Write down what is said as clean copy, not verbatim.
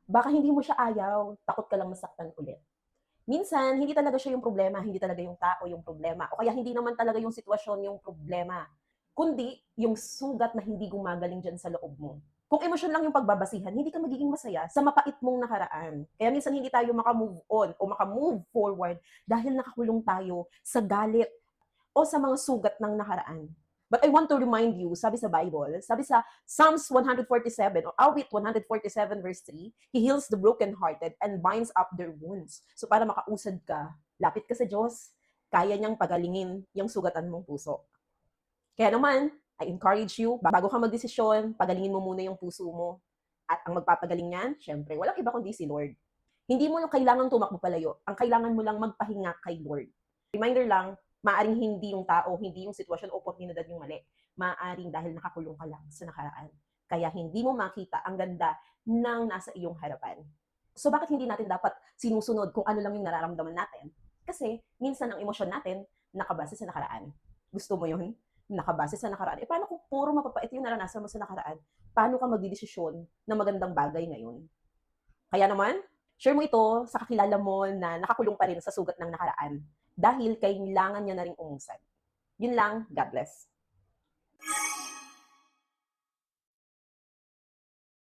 Baka hindi mo siya ayaw, takot ka lang masaktan ulit. Minsan, hindi talaga siya yung problema, hindi talaga yung tao yung problema, o kaya hindi naman talaga yung sitwasyon yung problema, kundi yung sugat na hindi gumagaling diyan sa loob mo. Kung emosyon lang yung pagbabasihan, hindi ka magiging masaya sa mapait mong nakaraan. Kaya minsan hindi tayo maka-move on o maka-move forward dahil nakakulong tayo sa galit o sa mga sugat ng nakaraan. But I want to remind you, sabi sa Bible, sabi sa Psalms 147 or Awit 147 verse 3, He heals the brokenhearted and binds up their wounds. So para makausad ka, lapit ka sa Diyos, kaya niyang pagalingin yung sugatan mong puso. Kaya naman, I encourage you, bago ka magdesisyon, pagalingin mo muna yung puso mo. At ang magpapagaling niyan, syempre, walang iba kundi si Lord. Hindi mo kailangang tumakbo palayo. Ang kailangan mo lang magpahinga kay Lord. Reminder lang, maaring hindi yung tao, hindi yung sitwasyon o oportunidad yung mali. Maaring dahil nakakulong ka lang sa nakaraan. Kaya hindi mo makita ang ganda ng nasa iyong harapan. So bakit hindi natin dapat sinusunod kung ano lang yung nararamdaman natin? Kasi minsan ang emosyon natin nakabase sa nakaraan. Gusto mo yun? Nakabase sa nakaraan. Eh paano kung puro mapapait yung naranasan mo sa nakaraan? Paano ka magdidesisyon ng magandang bagay ngayon? Kaya naman, share mo ito sa kakilala mo na nakakulong pa rin sa sugat ng nakaraan dahil kailangan niya na ring umusad. Yun lang, God bless.